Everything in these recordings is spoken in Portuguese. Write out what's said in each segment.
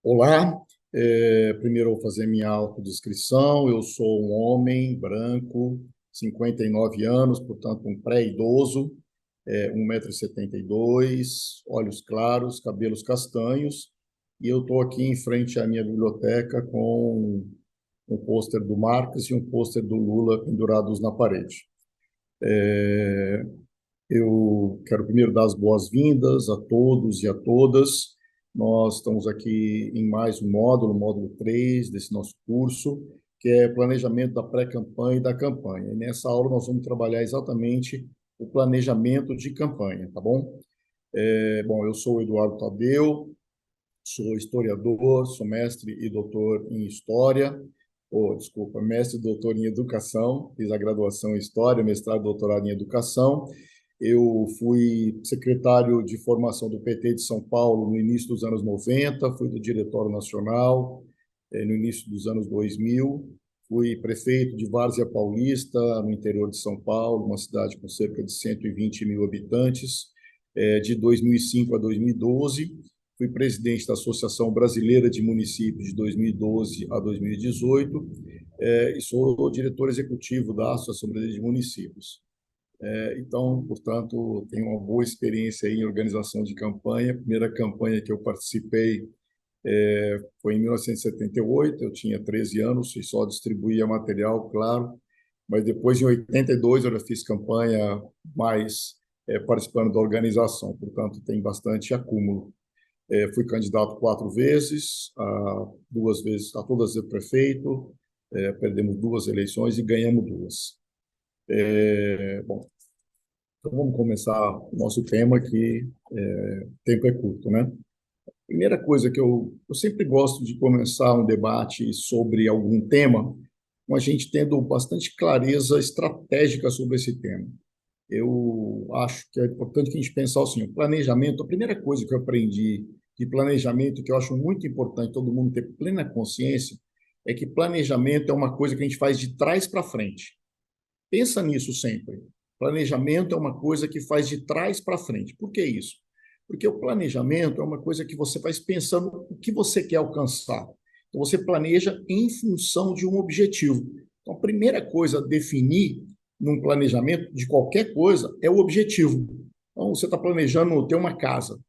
Olá, primeiro eu vou fazer minha autodescrição. Eu sou um homem branco, 59 anos, portanto um pré-idoso, 1,72 m, olhos claros, cabelos castanhos, e eu estou aqui em frente à minha biblioteca com um pôster do Marx e um pôster do Lula pendurados na parede. Eu quero primeiro dar as boas-vindas a todos e a todas. Nós estamos aqui em mais um módulo, módulo 3 desse nosso curso, que é planejamento da pré-campanha e da campanha. E nessa aula nós vamos trabalhar exatamente o planejamento de campanha, tá bom? Bom, eu sou o Eduardo Tadeu, sou historiador, sou mestre e doutor em História, desculpa, mestre e doutor em Educação, fiz a graduação em História, mestrado e doutorado em Educação. Eu fui secretário de formação do PT de São Paulo no início dos anos 90, fui do Diretório Nacional no início dos anos 2000, fui prefeito de Várzea Paulista, no interior de São Paulo, uma cidade com cerca de 120 mil habitantes, de 2005 a 2012. Fui presidente da Associação Brasileira de Municípios de 2012 a 2018 e sou diretor executivo da Associação Brasileira de Municípios. Então, portanto, tenho uma boa experiência em organização de campanha. A primeira campanha que eu participei foi em 1978, eu tinha 13 anos e só distribuía material, claro, mas depois, em 82, eu já fiz campanha mais participando da organização, portanto, tem bastante acúmulo. Fui candidato 4 vezes, a todas vezes prefeito, perdemos 2 eleições e ganhamos 2. Bom, então vamos começar o nosso tema, que o tempo é curto, né? Primeira coisa que eu sempre gosto de começar um debate sobre algum tema, com a gente tendo bastante clareza estratégica sobre esse tema. Eu acho que é importante que a gente pensar assim, o planejamento, a primeira coisa que eu aprendi de planejamento, que eu acho muito importante todo mundo ter plena consciência, é que planejamento é uma coisa que a gente faz de trás para frente. Pensa nisso sempre. Planejamento é uma coisa que faz de trás para frente. Por que isso? Porque o planejamento é uma coisa que você faz pensando o que você quer alcançar. Então, você planeja em função de um objetivo. Então, a primeira coisa a definir num planejamento de qualquer coisa é o objetivo. Então, você está planejando ter uma casa.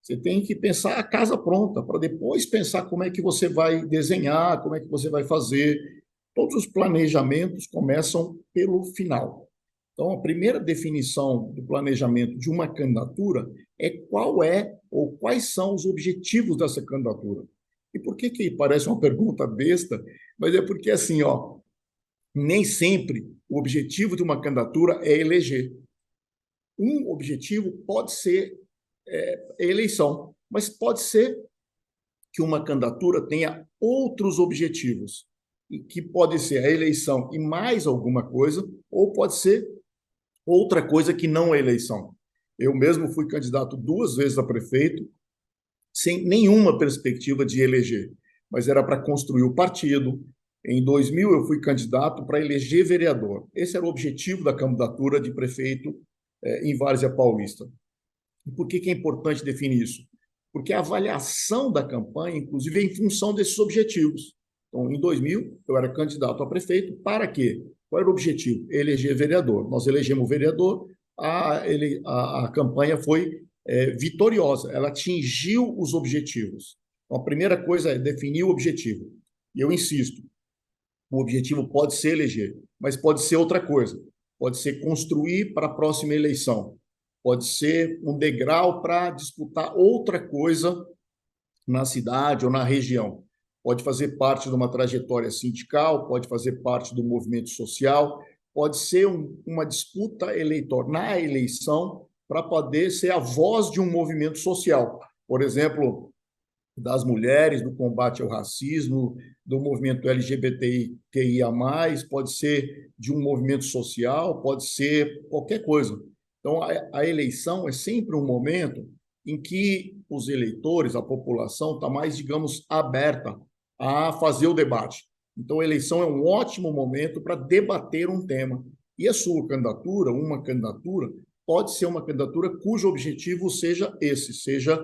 Você tem que pensar a casa pronta, para depois pensar como é que você vai desenhar, como é que você vai fazer. Todos os planejamentos começam pelo final. Então, a primeira definição do planejamento de uma candidatura é qual é ou quais são os objetivos dessa candidatura. E por que parece uma pergunta besta? Mas é porque, assim, nem sempre o objetivo de uma candidatura é eleger. Um objetivo pode ser eleição, mas pode ser que uma candidatura tenha outros objetivos, e que pode ser a eleição e mais alguma coisa, ou pode ser outra coisa que não a eleição. Eu mesmo fui candidato 2 vezes a prefeito, sem nenhuma perspectiva de eleger, mas era para construir o partido. Em 2000, eu fui candidato para eleger vereador. Esse era o objetivo da candidatura de prefeito em Várzea Paulista. E por que é importante definir isso? Porque a avaliação da campanha, inclusive, é em função desses objetivos. Então, em 2000, eu era candidato a prefeito. Para quê? Qual era o objetivo? Eleger vereador. Nós elegemos vereador, a campanha foi vitoriosa, ela atingiu os objetivos. Então, a primeira coisa é definir o objetivo. E eu insisto, o objetivo pode ser eleger, mas pode ser outra coisa. Pode ser construir para a próxima eleição. Pode ser um degrau para disputar outra coisa na cidade ou na região. Pode fazer parte de uma trajetória sindical, pode fazer parte do movimento social, pode ser uma disputa eleitoral na eleição para poder ser a voz de um movimento social. Por exemplo, das mulheres, do combate ao racismo, do movimento LGBTQIA+, pode ser de um movimento social, pode ser qualquer coisa. Então, a eleição é sempre um momento em que os eleitores, a população, está mais, digamos, aberta a fazer o debate. Então, a eleição é um ótimo momento para debater um tema. E a sua candidatura, uma candidatura, pode ser uma candidatura cujo objetivo seja esse, seja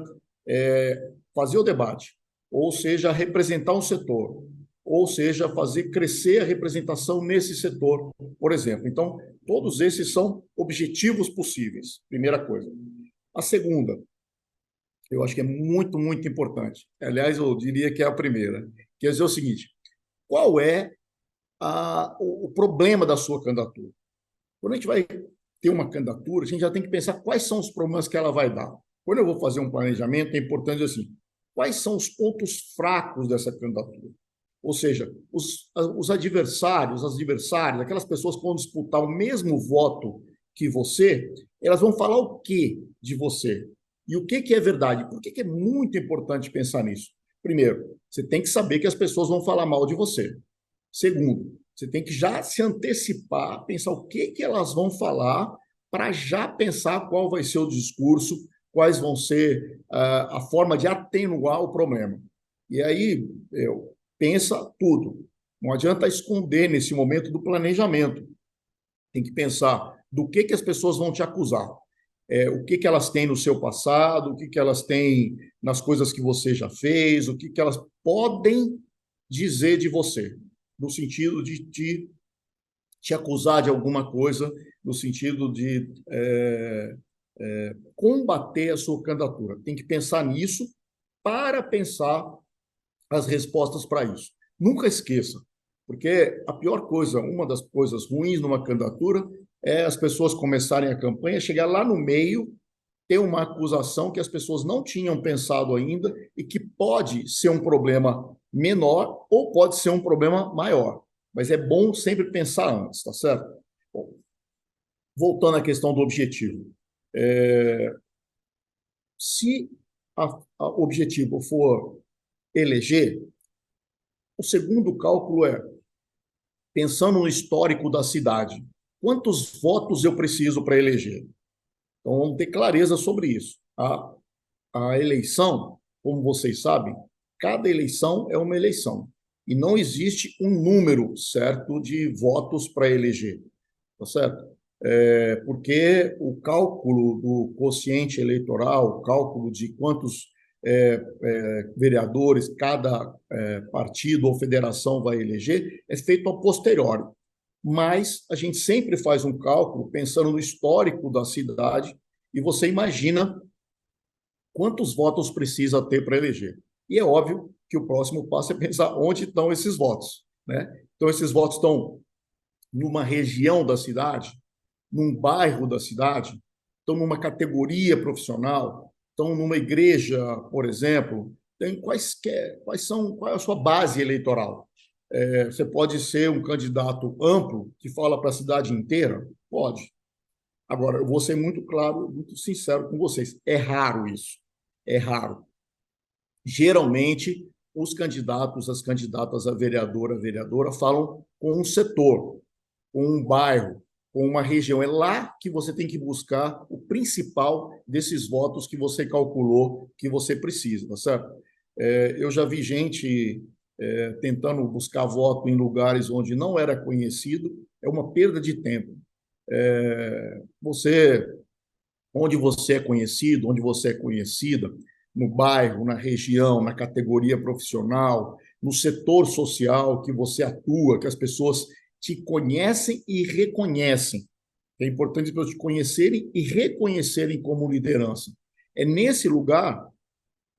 fazer o debate. ou seja, representar um setor, ou seja, fazer crescer a representação nesse setor, por exemplo. Então, todos esses são objetivos possíveis, primeira coisa. A segunda, eu acho que é muito, muito importante. Aliás, eu diria que é a primeira, quer dizer o seguinte: qual é o problema da sua candidatura? Quando a gente vai ter uma candidatura, a gente já tem que pensar quais são os problemas que ela vai dar. Quando eu vou fazer um planejamento, é importante dizer assim: quais são os pontos fracos dessa candidatura? Ou seja, os adversários, as adversárias, aquelas pessoas que vão disputar o mesmo voto que você, elas vão falar o que de você? E o que é verdade? Por que é muito importante pensar nisso? Primeiro, você tem que saber que as pessoas vão falar mal de você. Segundo, você tem que já se antecipar, pensar o que elas vão falar, para já pensar qual vai ser o discurso, quais vão ser a forma de atenuar o problema. E aí, pensa tudo. Não adianta esconder nesse momento do planejamento. Tem que pensar do que as pessoas vão te acusar. O que elas têm no seu passado, o que elas têm nas coisas que você já fez, o que elas podem dizer de você, no sentido de te acusar de alguma coisa, no sentido de combater a sua candidatura. Tem que pensar nisso para pensar as respostas para isso. Nunca esqueça, porque a pior coisa, uma das coisas ruins numa candidatura é as pessoas começarem a campanha, chegar lá no meio, ter uma acusação que as pessoas não tinham pensado ainda e que pode ser um problema menor ou pode ser um problema maior. Mas é bom sempre pensar antes, tá certo? Bom, voltando à questão do objetivo. Se o objetivo for eleger, o segundo cálculo é, pensando no histórico da cidade, quantos votos eu preciso para eleger? Então, vamos ter clareza sobre isso. A eleição, como vocês sabem, cada eleição é uma eleição. E não existe um número certo de votos para eleger. Tá certo? Porque o cálculo do quociente eleitoral, o cálculo de quantos vereadores cada partido ou federação vai eleger, é feito a posteriori. Mas a gente sempre faz um cálculo pensando no histórico da cidade e você imagina quantos votos precisa ter para eleger. E é óbvio que o próximo passo é pensar onde estão esses votos, né? Então, esses votos estão numa região da cidade, num bairro da cidade, estão numa categoria profissional, estão numa igreja, por exemplo, tem qual é a sua base eleitoral? Você pode ser um candidato amplo que fala para a cidade inteira? Pode. Agora, eu vou ser muito claro, muito sincero com vocês. É raro isso. É raro. Geralmente, os candidatos, as candidatas a vereadora, falam com um setor, com um bairro, com uma região. É lá que você tem que buscar o principal desses votos que você calculou que você precisa, tá certo? Eu já vi gente tentando buscar voto em lugares onde não era conhecido, é uma perda de tempo. Você, onde você é conhecido, onde você é conhecida, no bairro, na região, na categoria profissional, no setor social que você atua, que as pessoas te conhecem e reconhecem. É importante as pessoas te conhecerem e reconhecerem como liderança. É nesse lugar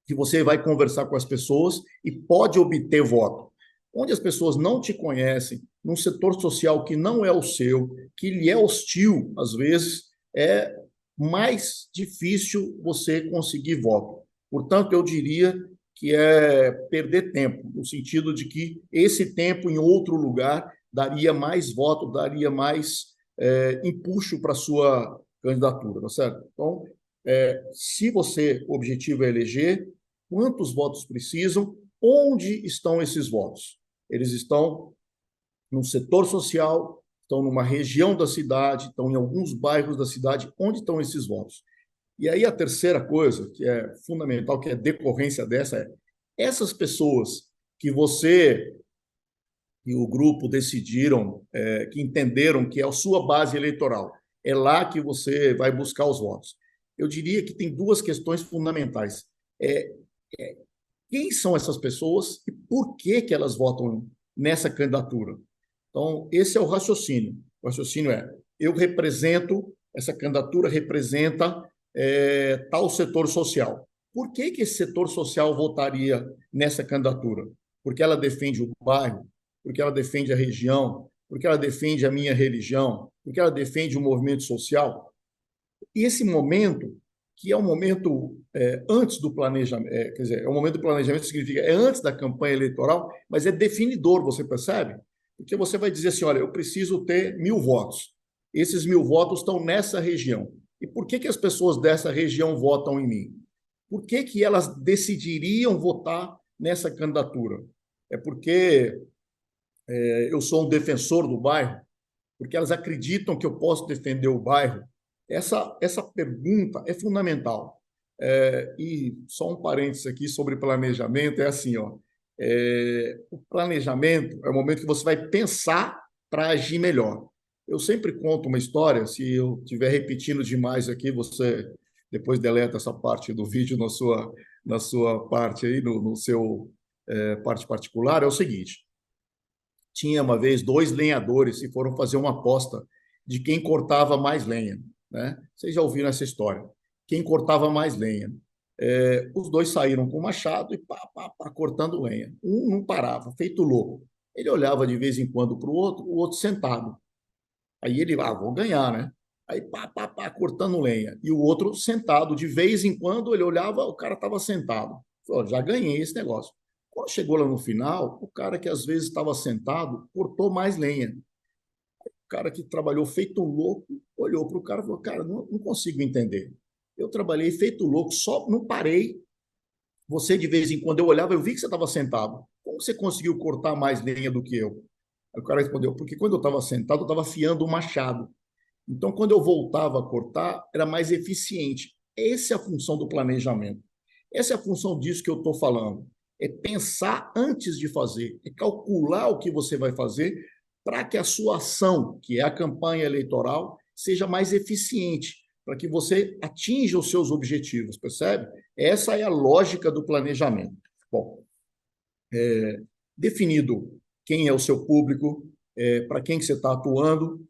que você vai conversar com as pessoas e pode obter voto. Onde as pessoas não te conhecem, num setor social que não é o seu, que lhe é hostil, às vezes, é mais difícil você conseguir voto. Portanto, eu diria que é perder tempo, no sentido de que esse tempo em outro lugar daria mais voto, daria mais empuxo para a sua candidatura, tá certo? Então, se você, o objetivo é eleger, quantos votos precisam, onde estão esses votos? Eles estão no setor social, estão numa região da cidade, estão em alguns bairros da cidade, onde estão esses votos? E aí a terceira coisa, que é fundamental, que é decorrência dessa, é essas pessoas que você e o grupo decidiram, que entenderam que é a sua base eleitoral, é lá que você vai buscar os votos. Eu diria que tem duas questões fundamentais. É, quem são essas pessoas e por que que elas votam nessa candidatura. Então, esse é o raciocínio. O raciocínio é: eu represento, essa candidatura representa tal setor social. Por que que esse setor social votaria nessa candidatura? Porque ela defende o bairro, porque ela defende a região, porque ela defende a minha religião, porque ela defende o movimento social. E esse momento, que é um momento antes do planejamento, quer dizer, é um momento do planejamento, significa é antes da campanha eleitoral, mas é definidor, você percebe? Porque você vai dizer assim: olha, eu preciso ter 1.000 votos. Esses 1.000 votos estão nessa região. E por que que as pessoas dessa região votam em mim? Por que que elas decidiriam votar nessa candidatura? É porque eu sou um defensor do bairro? Porque elas acreditam que eu posso defender o bairro? Essa pergunta é fundamental. E só um parênteses aqui sobre planejamento, é assim, ó, o planejamento é o momento que você vai pensar para agir melhor. Eu sempre conto uma história, se eu estiver repetindo demais aqui, você depois deleta essa parte do vídeo na sua parte aí, no seu parte particular, é o seguinte: tinha uma vez dois lenhadores que foram fazer uma aposta de quem cortava mais lenha, né? Vocês já ouviram essa história? Quem cortava mais lenha. Os dois saíram com o machado e pá, cortando lenha. Um não parava, feito louco. Ele olhava de vez em quando para o outro sentado. Aí ele, vou ganhar, né? Aí pá, cortando lenha. E o outro sentado, de vez em quando ele olhava, o cara estava sentado. Falou: já ganhei esse negócio. Quando chegou lá no final, o cara que às vezes estava sentado cortou mais lenha. O cara que trabalhou feito louco olhou para o cara e falou: cara, não consigo entender. Eu trabalhei feito louco, só não parei. Você, de vez em quando, eu olhava, eu vi que você estava sentado. Como você conseguiu cortar mais lenha do que eu? Aí o cara respondeu: porque quando eu estava sentado, eu estava afiando o machado. Então, quando eu voltava a cortar, era mais eficiente. Essa é a função do planejamento. Essa é a função disso que eu estou falando. É pensar antes de fazer, é calcular o que você vai fazer para que a sua ação, que é a campanha eleitoral, seja mais eficiente, para que você atinja os seus objetivos, percebe? Essa é a lógica do planejamento. Bom, definido quem é o seu público, para quem que você está atuando,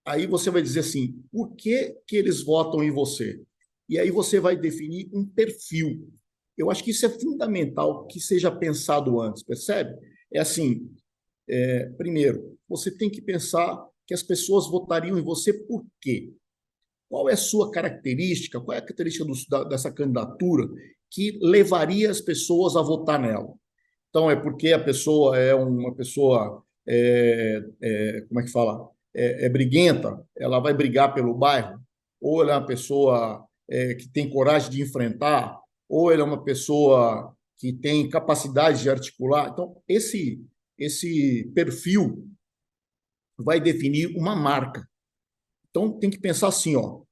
aí você vai dizer assim: por que que eles votam em você? E aí você vai definir um perfil. Eu acho que isso é fundamental que seja pensado antes, percebe? É assim: primeiro, você tem que pensar que as pessoas votariam em você por quê? Qual é a sua característica, qual é a característica dessa candidatura que levaria as pessoas a votar nela? Então, é porque a pessoa é uma pessoa, como é que fala? Briguenta, ela vai brigar pelo bairro, ou ela é uma pessoa que tem coragem de enfrentar, ou ela é uma pessoa que tem capacidade de articular. Então, esse perfil vai definir uma marca. Então, tem que pensar assim, ó,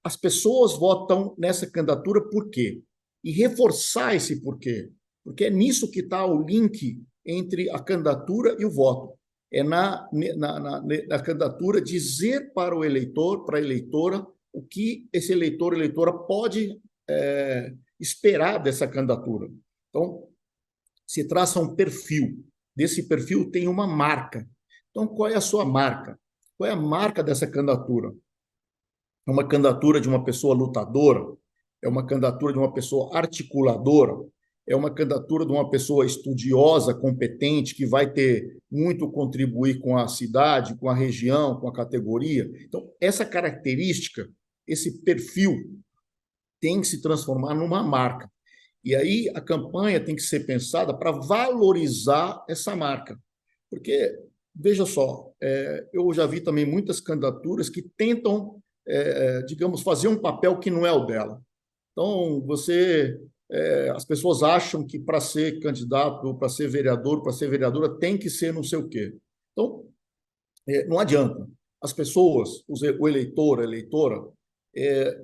as pessoas votam nessa candidatura por quê? E reforçar esse porquê, porque é nisso que está o link entre a candidatura e o voto. É na candidatura dizer para o eleitor, para a eleitora, o que esse eleitor, eleitora pode esperar dessa candidatura. Então, se traça um perfil. Desse perfil tem uma marca. Então, qual é a sua marca? Qual é a marca dessa candidatura? É uma candidatura de uma pessoa lutadora? É uma candidatura de uma pessoa articuladora? É uma candidatura de uma pessoa estudiosa, competente, que vai ter muito contribuir com a cidade, com a região, com a categoria? Então, essa característica, esse perfil, tem que se transformar numa marca. E aí a campanha tem que ser pensada para valorizar essa marca. Porque, veja só, eu já vi também muitas candidaturas que tentam, digamos, fazer um papel que não é o dela. Então, as pessoas acham que para ser candidato, para ser vereador, para ser vereadora, tem que ser não sei o quê. Então, não adianta. As pessoas, o eleitor, a eleitora,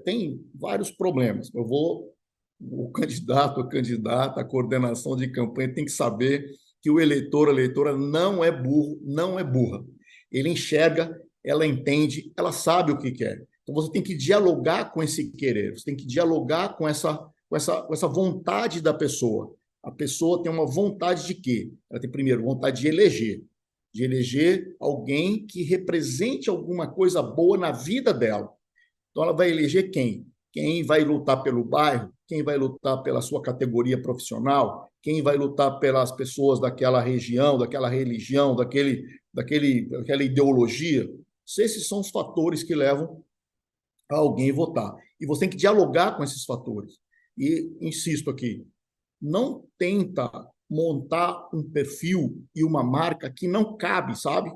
tem vários problemas. O candidato, a candidata, a coordenação de campanha tem que saber que o eleitor, a eleitora não é burro, não é burra. Ele enxerga, ela entende, ela sabe o que quer. Então você tem que dialogar com esse querer, você tem que dialogar com essa com essa vontade da pessoa. A pessoa tem uma vontade de quê? Ela tem, primeiro, vontade de eleger alguém que represente alguma coisa boa na vida dela. Então, ela vai eleger quem? Quem vai lutar pelo bairro, quem vai lutar pela sua categoria profissional, quem vai lutar pelas pessoas daquela região, daquela religião, daquela ideologia. Esses são os fatores que levam a alguém votar. E você tem que dialogar com esses fatores. E insisto aqui, não tenta montar um perfil e uma marca que não cabe, sabe?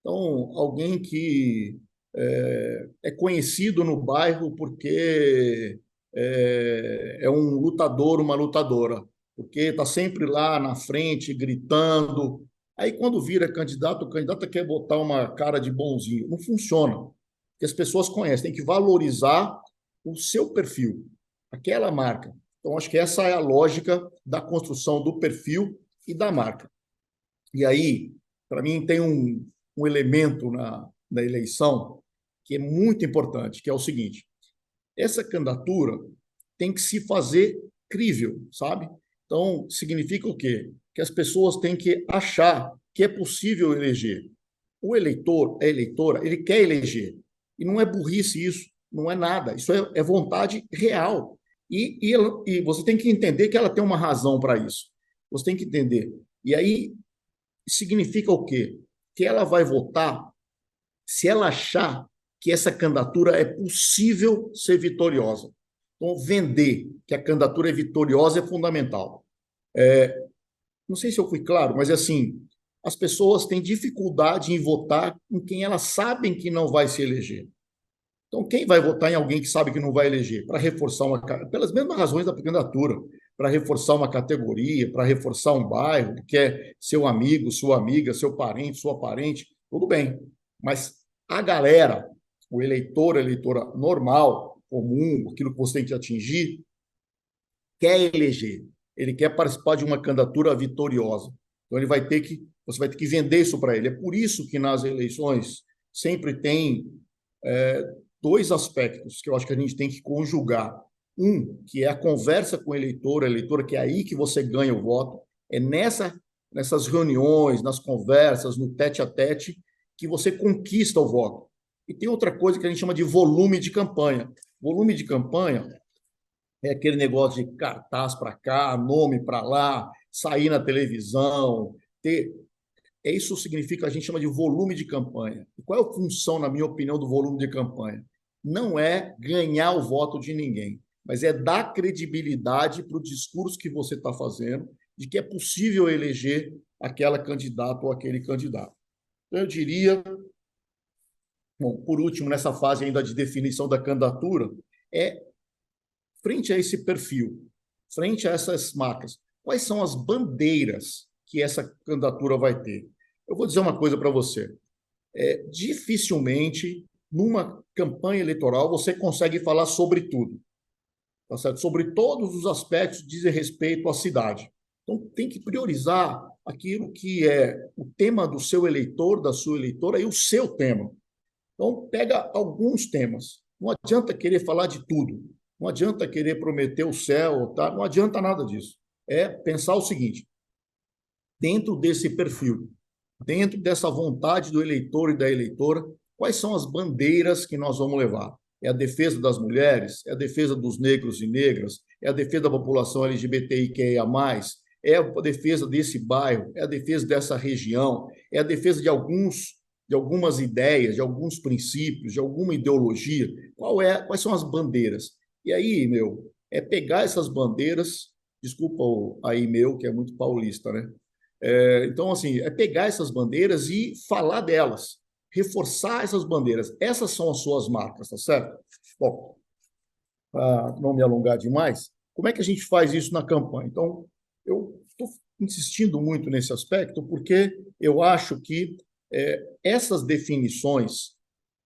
Então, alguém que é conhecido no bairro porque é um lutador, uma lutadora, porque está sempre lá na frente, gritando. Aí, quando vira candidato, o candidato quer botar uma cara de bonzinho. Não funciona, porque as pessoas conhecem, tem que valorizar o seu perfil, aquela marca. Então, acho que essa é a lógica da construção do perfil e da marca. E aí, para mim, tem um elemento na eleição que é muito importante, que é o seguinte: essa candidatura tem que se fazer crível, sabe? Então, significa o quê? Que as pessoas têm que achar que é possível eleger. O eleitor, a eleitora, ele quer eleger. E não é burrice isso, não é nada. Isso é vontade real. E você tem que entender que ela tem uma razão para isso. Você tem que entender. E aí, significa o quê? Que ela vai votar se ela achar que essa candidatura é possível ser vitoriosa. Então, vender que a candidatura é vitoriosa é fundamental. Não sei se eu fui claro, mas assim, as pessoas têm dificuldade em votar em quem elas sabem que não vai se eleger. Então, quem vai votar em alguém que sabe que não vai eleger? Para reforçar pelas mesmas razões da candidatura, para reforçar uma categoria, para reforçar um bairro, que é seu amigo, sua amiga, seu parente, sua parente, tudo bem. Mas a galera, o eleitor, a eleitora normal, comum, aquilo que você tem que atingir, quer eleger. Ele quer participar de uma candidatura vitoriosa. Então, você vai ter que vender isso para ele. É por isso que nas eleições sempre tem dois aspectos que eu acho que a gente tem que conjugar. Um, que é a conversa com o eleitor, a eleitora, que é aí que você ganha o voto, é nessas reuniões, nas conversas, no tete-a-tete, que você conquista o voto. E tem outra coisa que a gente chama de volume de campanha. Volume de campanha é aquele negócio de cartaz para cá, nome para lá, sair na televisão, ter isso significa, a gente chama de volume de campanha. E qual é a função, na minha opinião, do volume de campanha? Não é ganhar o voto de ninguém, mas é dar credibilidade para o discurso que você está fazendo, de que é possível eleger aquela candidata ou aquele candidato. Então, eu diria, bom, por último, nessa fase ainda de definição da candidatura, é frente a esse perfil, frente a essas marcas, quais são as bandeiras que essa candidatura vai ter? Eu vou dizer uma coisa para você. Dificilmente, numa campanha eleitoral, você consegue falar sobre tudo, tá certo? Sobre todos os aspectos que dizem respeito à cidade. Então, tem que priorizar aquilo que é o tema do seu eleitor, da sua eleitora e o seu tema. Então, pega alguns temas. Não adianta querer falar de tudo. Não adianta querer prometer o céu, tá? Não adianta nada disso. É pensar o seguinte: dentro desse perfil, dentro dessa vontade do eleitor e da eleitora, quais são as bandeiras que nós vamos levar? É a defesa das mulheres? É a defesa dos negros e negras? É a defesa da população LGBTIQIA+, é a defesa desse bairro? É a defesa dessa região? É a defesa de algumas ideias, de alguns princípios, de alguma ideologia? Quais são as bandeiras? E aí, é pegar essas bandeiras, desculpa aí, que é muito paulista, né? Então, assim, é pegar essas bandeiras e falar delas, reforçar essas bandeiras. Essas são as suas marcas, tá certo? Bom, para não me alongar demais, como é que a gente faz isso na campanha? Então, eu estou insistindo muito nesse aspecto porque eu acho que essas definições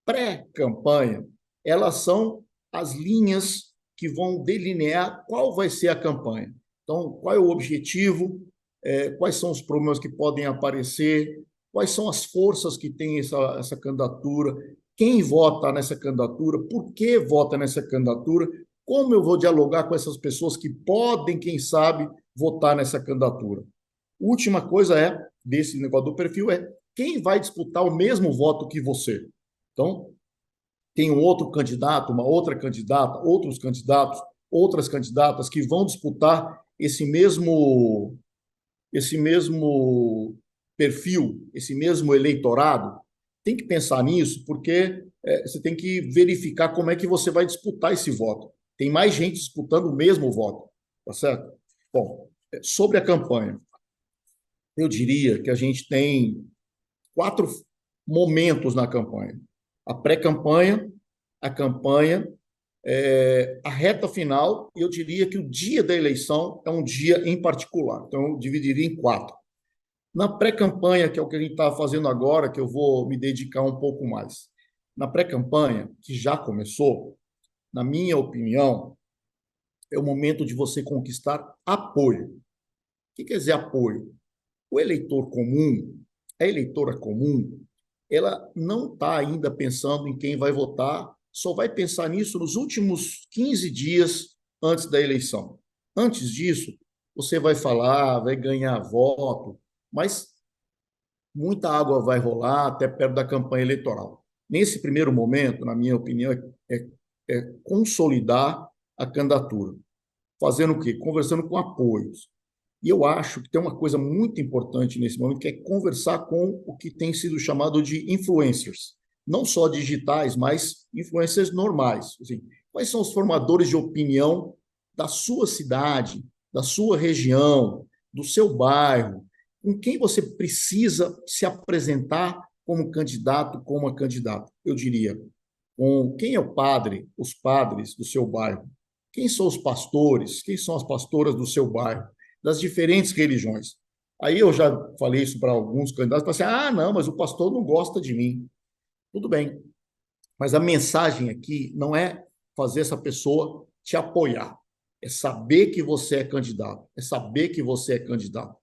pré-campanha, elas são as linhas que vão delinear qual vai ser a campanha. Então, qual é o objetivo, quais são os problemas que podem aparecer, quais são as forças que tem essa candidatura, quem vota nessa candidatura, por que vota nessa candidatura, Como eu vou dialogar com essas pessoas que podem, quem sabe, votar nessa candidatura? Última coisa desse negócio do perfil, quem vai disputar o mesmo voto que você. Então, tem um outro candidato, uma outra candidata, outros candidatos, outras candidatas que vão disputar esse mesmo perfil, esse mesmo eleitorado. Tem que pensar nisso, porque você tem que verificar como é que você vai disputar esse voto. Tem mais gente disputando o mesmo voto, tá certo? Bom, sobre a campanha, eu diria que a gente tem 4 momentos na campanha: a pré-campanha, a campanha, a reta final, e eu diria que o dia da eleição é um dia em particular. Então, eu dividiria em 4. Na pré-campanha, que é o que a gente está fazendo agora, que eu vou me dedicar um pouco mais. Na pré-campanha, que já começou, na minha opinião, é o momento de você conquistar apoio. O que quer dizer apoio? O eleitor comum, a eleitora comum, ela não está ainda pensando em quem vai votar, só vai pensar nisso nos últimos 15 dias antes da eleição. Antes disso, você vai falar, vai ganhar voto, mas muita água vai rolar até perto da campanha eleitoral. Nesse primeiro momento, na minha opinião, é consolidar a candidatura. Fazendo o quê? Conversando com apoios. E eu acho que tem uma coisa muito importante nesse momento, que é conversar com o que tem sido chamado de influencers. Não só digitais, mas influencers normais. Assim, quais são os formadores de opinião da sua cidade, da sua região, do seu bairro, com quem você precisa se apresentar como candidato, como a candidata? Eu diria, com quem é o padre, os padres do seu bairro? Quem são os pastores? Quem são as pastoras do seu bairro? Das diferentes religiões. Aí eu já falei isso para alguns candidatos, para assim, não, mas o pastor não gosta de mim. Tudo bem, mas a mensagem aqui não é fazer essa pessoa te apoiar, é saber que você é candidato, é saber que você é candidato.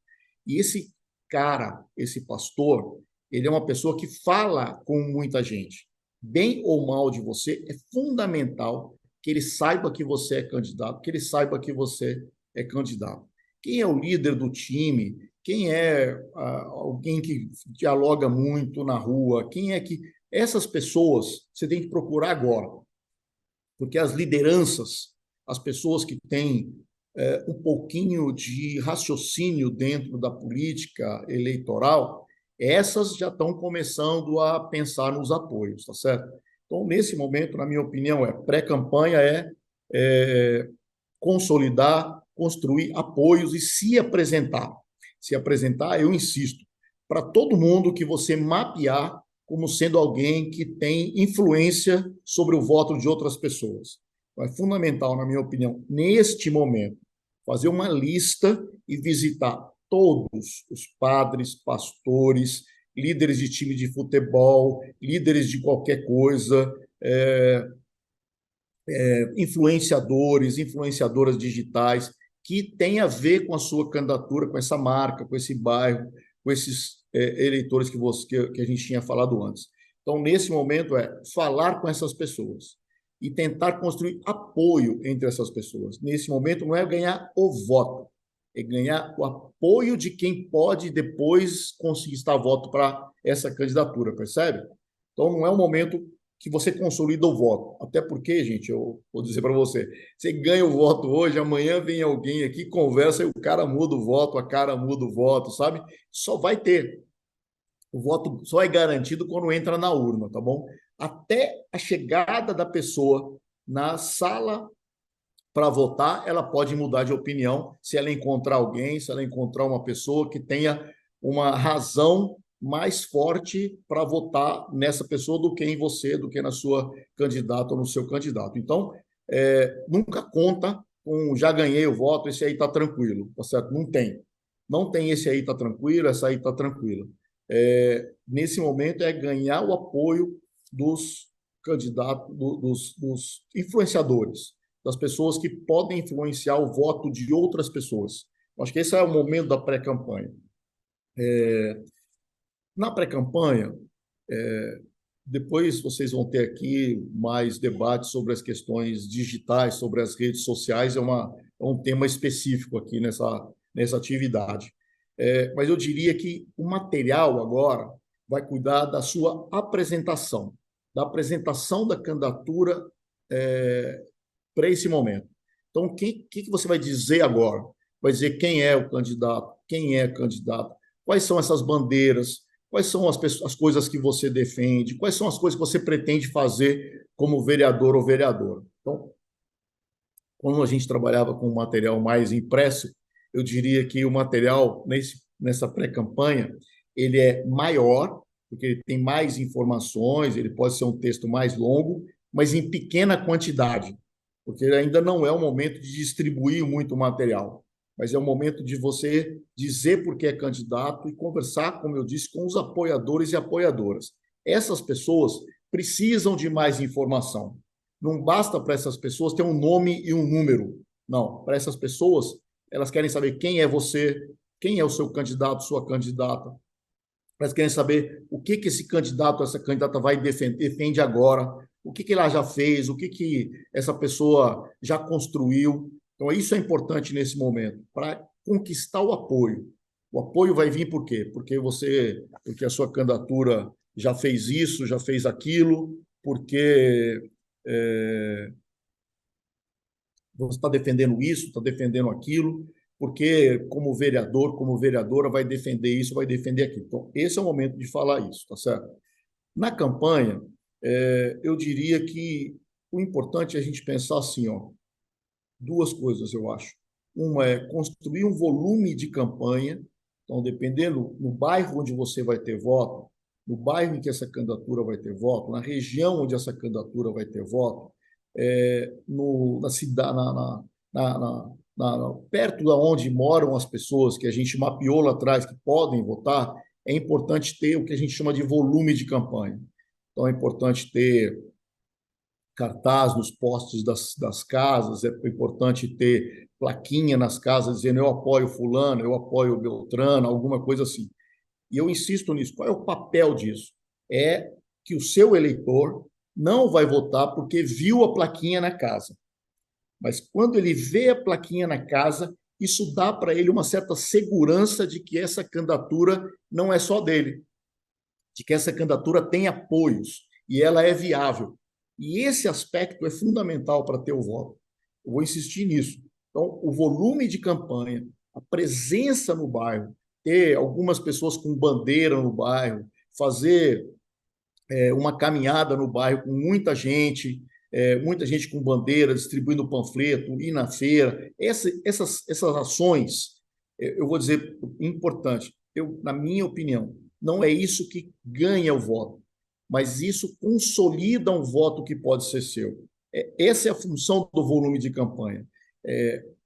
E esse cara, esse pastor, ele é uma pessoa que fala com muita gente. Bem ou mal de você, é fundamental que ele saiba que você é candidato, que ele saiba que você é candidato. Quem é o líder do time? Quem é alguém que dialoga muito na rua? Quem é que essas pessoas você tem que procurar agora, porque as lideranças, as pessoas que têm um pouquinho de raciocínio dentro da política eleitoral, essas já estão começando a pensar nos apoios, tá certo? Então, nesse momento, na minha opinião, pré-campanha é consolidar, construir apoios e se apresentar. Se apresentar, eu insisto, para todo mundo que você mapear como sendo alguém que tem influência sobre o voto de outras pessoas. É fundamental, na minha opinião, neste momento, fazer uma lista e visitar todos os padres, pastores, líderes de time de futebol, líderes de qualquer coisa, influenciadores, influenciadoras digitais, que tem a ver com a sua candidatura, com essa marca, com esse bairro, com esses eleitores que a gente tinha falado antes. Então, nesse momento, falar com essas pessoas e tentar construir apoio entre essas pessoas. Nesse momento, não é ganhar o voto, é ganhar o apoio de quem pode depois conseguir estar voto para essa candidatura, percebe? Então, não é um momento que você consolida o voto. Até porque, gente, eu vou dizer para você, você ganha o voto hoje, amanhã vem alguém aqui, conversa e o cara muda o voto, a cara muda o voto, sabe? Só vai ter. O voto só é garantido quando entra na urna, tá bom? Até a chegada da pessoa na sala para votar, ela pode mudar de opinião se ela encontrar alguém, se ela encontrar uma pessoa que tenha uma razão mais forte para votar nessa pessoa do que em você, do que na sua candidata ou no seu candidato. Então, nunca conta com já ganhei o voto, esse aí está tranquilo, tá certo? Não tem. Não tem esse aí está tranquilo, essa aí está tranquila. Nesse momento é ganhar o apoio dos candidatos, dos influenciadores, das pessoas que podem influenciar o voto de outras pessoas. Acho que esse é o momento da pré-campanha. Na pré-campanha, depois vocês vão ter aqui mais debates sobre as questões digitais, sobre as redes sociais, é um tema específico aqui nessa atividade. Mas eu diria que o material agora vai cuidar da sua apresentação, da apresentação da candidatura para esse momento. Então, o que você vai dizer agora? Vai dizer quem é o candidato, quem é candidato, quais são essas bandeiras, quais são as coisas que você defende, quais são as coisas que você pretende fazer como vereador ou vereadora. Então, quando a gente trabalhava com material mais impresso, eu diria que o material nessa pré-campanha ele é maior, porque ele tem mais informações, ele pode ser um texto mais longo, mas em pequena quantidade, porque ainda não é o momento de distribuir muito material, mas é o momento de você dizer por que é candidato e conversar, como eu disse, com os apoiadores e apoiadoras. Essas pessoas precisam de mais informação. Não basta para essas pessoas ter um nome e um número. Não, para essas pessoas, elas querem saber quem é você, quem é o seu candidato, sua candidata. Elas querem saber o que esse candidato, essa candidata vai defende agora, o que ela já fez, o que essa pessoa já construiu. Então, isso é importante nesse momento, para conquistar o apoio. O apoio vai vir por quê? Porque a sua candidatura já fez isso, já fez aquilo, porque é, você está defendendo isso, está defendendo aquilo, porque como vereador, como vereadora, vai defender isso, vai defender aquilo. Então, esse é o momento de falar isso, tá certo? Na campanha, eu diria que o importante é a gente pensar assim, ó, duas coisas, eu acho. Uma é construir um volume de campanha, então, dependendo no bairro onde você vai ter voto, no bairro em que essa candidatura vai ter voto, na região onde essa candidatura vai ter voto, na cidade, perto da onde moram as pessoas que a gente mapeou lá atrás que podem votar, é importante ter o que a gente chama de volume de campanha. Então, é importante ter cartaz nos postes das casas, é importante ter plaquinha nas casas dizendo eu apoio fulano, eu apoio Beltrano, alguma coisa assim. E eu insisto nisso. Qual é o papel disso? É que o seu eleitor não vai votar porque viu a plaquinha na casa. Mas quando ele vê a plaquinha na casa, isso dá para ele uma certa segurança de que essa candidatura não é só dele, de que essa candidatura tem apoios e ela é viável. E esse aspecto é fundamental para ter o voto. Eu vou insistir nisso. Então, o volume de campanha, a presença no bairro, ter algumas pessoas com bandeira no bairro, fazer uma caminhada no bairro com muita gente com bandeira, distribuindo panfleto, ir na feira. Essas ações, eu vou dizer, importante, na minha opinião, não é isso que ganha o voto, mas isso consolida um voto que pode ser seu. Essa é a função do volume de campanha.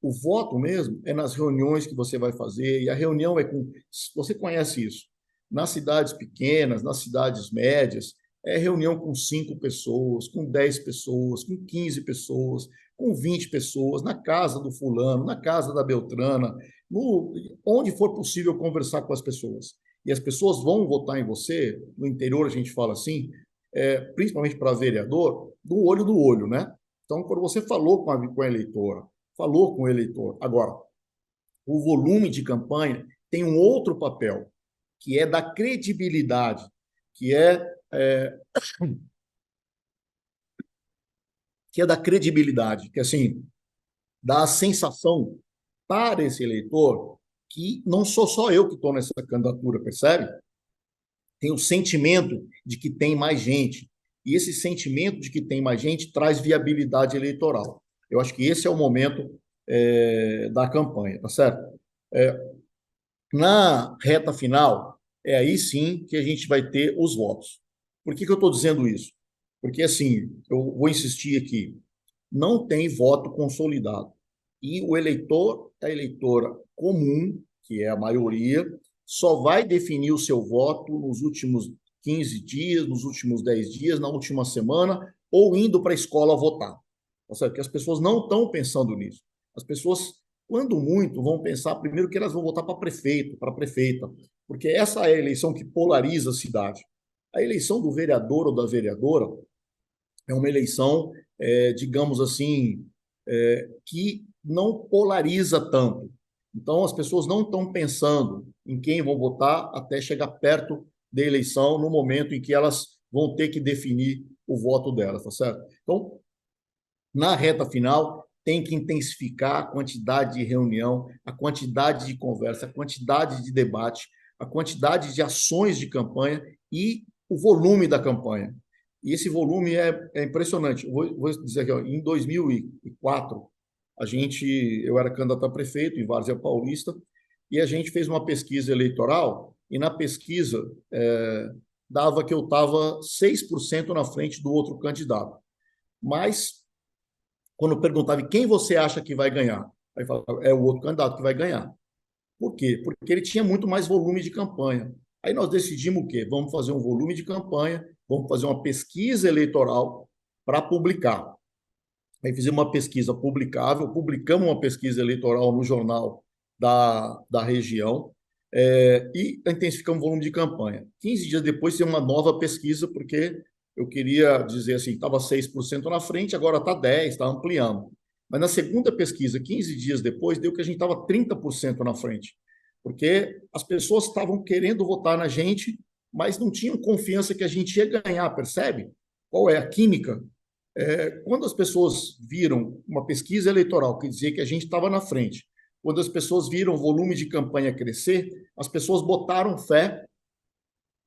O voto mesmo é nas reuniões que você vai fazer, e a reunião é com. Você conhece isso. Nas cidades pequenas, nas cidades médias, é reunião com 5 pessoas, com 10 pessoas, com 15 pessoas, com 20 pessoas, na casa do fulano, na casa da Beltrana, onde for possível conversar com as pessoas. E as pessoas vão votar em você, no interior a gente fala assim, principalmente para vereador, do olho no olho, né? Então, quando você falou com a eleitora, falou com o eleitor. Agora, o volume de campanha tem um outro papel, que é da credibilidade, que é, que é da credibilidade, que assim dá a sensação para esse eleitor que não sou só eu que estou nessa candidatura, percebe? Tem o sentimento de que tem mais gente. E esse sentimento de que tem mais gente traz viabilidade eleitoral. Eu acho que esse é o momento da campanha, tá certo? É, Na reta final, é aí sim que a gente vai ter os votos. Por que eu estou dizendo isso? Porque, assim, eu vou insistir aqui, não tem voto consolidado. E o eleitor, a eleitora comum, que é a maioria, só vai definir o seu voto nos últimos 15 dias, nos últimos 10 dias, na última semana, ou indo para a escola votar. Porque as pessoas não estão pensando nisso. As pessoas, quando muito, vão pensar primeiro que elas vão votar para prefeito, para prefeita, porque essa é a eleição que polariza a cidade. A eleição do vereador ou da vereadora é uma eleição, digamos assim, que não polariza tanto. Então, as pessoas não estão pensando em quem vão votar até chegar perto da eleição, no momento em que elas vão ter que definir o voto delas, tá certo? Então, na reta final, tem que intensificar a quantidade de reunião, a quantidade de conversa, a quantidade de debate, a quantidade de ações de campanha e o volume da campanha. E esse volume é impressionante. Vou dizer aqui, ó, em 2004, eu era candidato a prefeito em Várzea Paulista, e a gente fez uma pesquisa eleitoral, e na pesquisa dava que eu estava 6% na frente do outro candidato. Mas quando perguntava quem você acha que vai ganhar, aí falava, é o outro candidato que vai ganhar. Por quê? Porque ele tinha muito mais volume de campanha. Aí nós decidimos o quê? Vamos fazer um volume de campanha, vamos fazer uma pesquisa eleitoral para publicar. Aí fizemos uma pesquisa publicável, publicamos uma pesquisa eleitoral no jornal da região, e intensificamos o volume de campanha. 15 dias depois, tem uma nova pesquisa, porque eu queria dizer assim, estava 6% na frente, agora está 10%, está ampliando. Mas na segunda pesquisa, 15 dias depois, deu que a gente estava 30% na frente, porque as pessoas estavam querendo votar na gente, mas não tinham confiança que a gente ia ganhar, percebe? Qual é a química? Quando as pessoas viram uma pesquisa eleitoral que dizia que a gente estava na frente, quando as pessoas viram o volume de campanha crescer, as pessoas botaram fé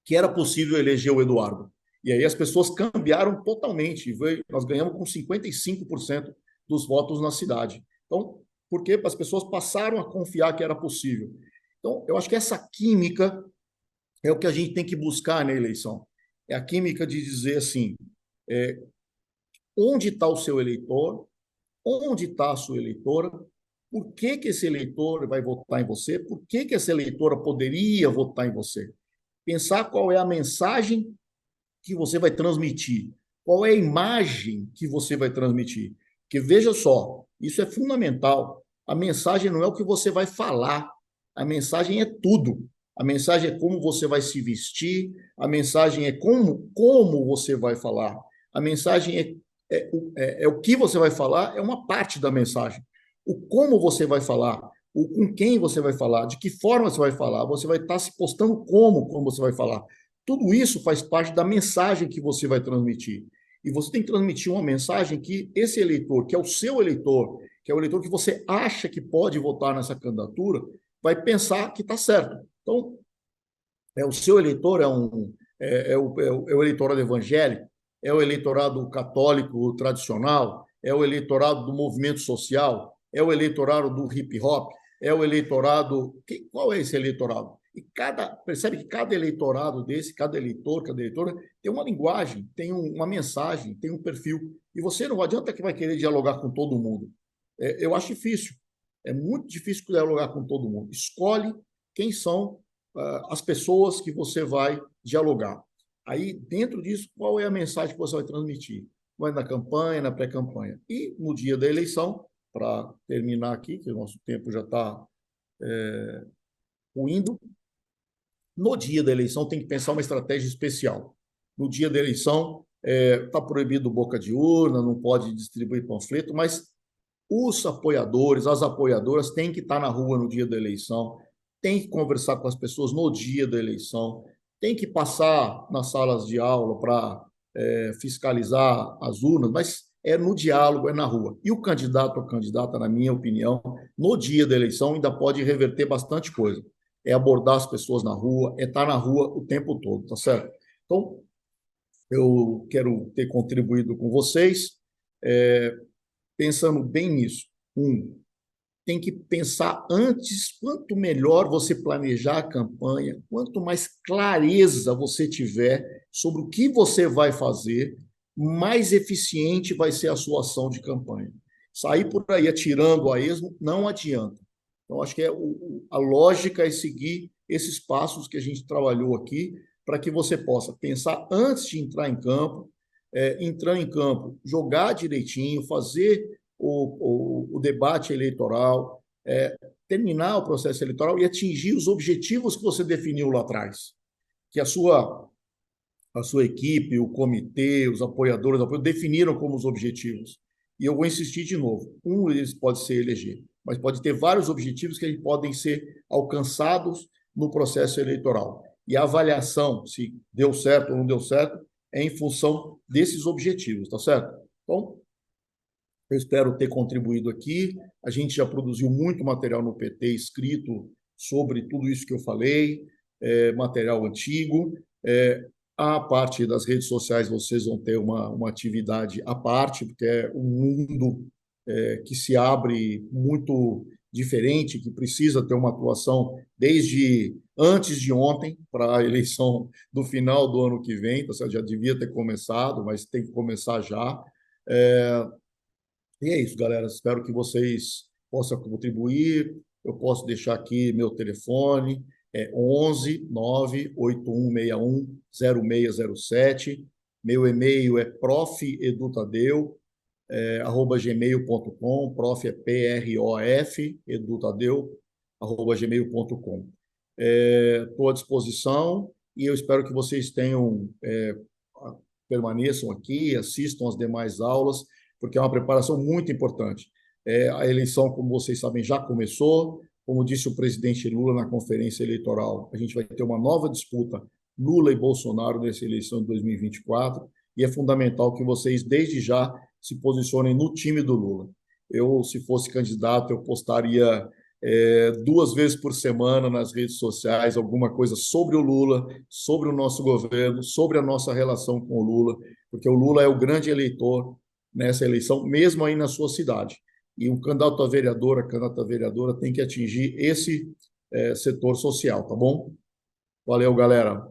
que era possível eleger o Eduardo. E aí as pessoas cambiaram totalmente. Nós ganhamos com 55% dos votos na cidade. Então, porque as pessoas passaram a confiar que era possível. Então, eu acho que essa química é o que a gente tem que buscar na eleição. É a química de dizer assim, onde está o seu eleitor, onde está a sua eleitora, por que, que esse eleitor vai votar em você, por que, que essa eleitora poderia votar em você. Pensar qual é a mensagem que você vai transmitir, qual é a imagem que você vai transmitir. Porque veja só, isso é fundamental. A mensagem não é o que você vai falar, a mensagem é tudo. A mensagem é como você vai se vestir, a mensagem é como você vai falar, a mensagem é o que você vai falar, é uma parte da mensagem. O como você vai falar, o com quem você vai falar, de que forma você vai falar, você vai estar se postando como você vai falar. Tudo isso faz parte da mensagem que você vai transmitir. E você tem que transmitir uma mensagem que esse eleitor, que é o seu eleitor, que é o eleitor que você acha que pode votar nessa candidatura, vai pensar que está certo. Então, o seu eleitor é o eleitorado evangélico, é o eleitorado católico tradicional, é o eleitorado do movimento social, é o eleitorado do hip hop, é o eleitorado. Qual é esse eleitorado? E percebe que cada eleitorado desse, cada eleitor, cada eleitora, tem uma linguagem, tem uma mensagem, tem um perfil. E você não adianta que vai querer dialogar com todo mundo. Eu acho difícil. É muito difícil dialogar com todo mundo. Escolhe quem são as pessoas que você vai dialogar. Aí, dentro disso, qual é a mensagem que você vai transmitir? Vai na campanha, na pré-campanha. E no dia da eleição, para terminar aqui, que o nosso tempo já está ruindo, no dia da eleição tem que pensar uma estratégia especial. No dia da eleição, está proibido boca de urna, não pode distribuir panfleto, mas os apoiadores, as apoiadoras têm que estar na rua no dia da eleição, tem que conversar com as pessoas no dia da eleição, tem que passar nas salas de aula para fiscalizar as urnas, mas é no diálogo, é na rua. E o candidato ou candidata, na minha opinião, no dia da eleição ainda pode reverter bastante coisa. É abordar as pessoas na rua, é estar na rua o tempo todo, tá certo? Então, eu quero ter contribuído com vocês, pensando bem nisso. Tem que pensar antes, quanto melhor você planejar a campanha, quanto mais clareza você tiver sobre o que você vai fazer, mais eficiente vai ser a sua ação de campanha. Sair por aí atirando a esmo não adianta. Então, acho que a lógica é seguir esses passos que a gente trabalhou aqui, para que você possa pensar antes de entrar em campo, entrar em campo, jogar direitinho, fazer o debate eleitoral, terminar o processo eleitoral e atingir os objetivos que você definiu lá atrás. Que a sua a sua equipe, o comitê, os apoiadores, definiram como os objetivos. E eu vou insistir de novo. Um deles pode ser eleger, mas pode ter vários objetivos que podem ser alcançados no processo eleitoral. E a avaliação, se deu certo ou não deu certo, é em função desses objetivos, tá certo? Então, eu espero ter contribuído aqui. A gente já produziu muito material no PT escrito sobre tudo isso que eu falei, material antigo. A parte das redes sociais, vocês vão ter uma atividade à parte, porque é um mundo que se abre muito diferente, que precisa ter uma atuação desde antes de ontem para a eleição do final do ano que vem. Tá certo? Já devia ter começado, mas tem que começar já. É, e é isso, galera. Espero que vocês possam contribuir. Eu posso deixar aqui meu telefone, 11 98161 0607. Meu e-mail é profedutadeu, @gmail.com. Prof é PROF, edutadeu, @gmail.com. Estou à disposição e eu espero que vocês permaneçam aqui, assistam às demais aulas, porque é uma preparação muito importante. A eleição, como vocês sabem, já começou. Como disse o presidente Lula na conferência eleitoral, a gente vai ter uma nova disputa, Lula e Bolsonaro, nessa eleição de 2024, e é fundamental que vocês, desde já, se posicionem no time do Lula. Eu, se fosse candidato, eu postaria 2 vezes por semana nas redes sociais alguma coisa sobre o Lula, sobre o nosso governo, sobre a nossa relação com o Lula, porque o Lula é o grande eleitor nessa eleição, mesmo aí na sua cidade. E um candidato a vereador, a candidata a vereadora tem que atingir esse setor social, tá bom? Valeu, galera.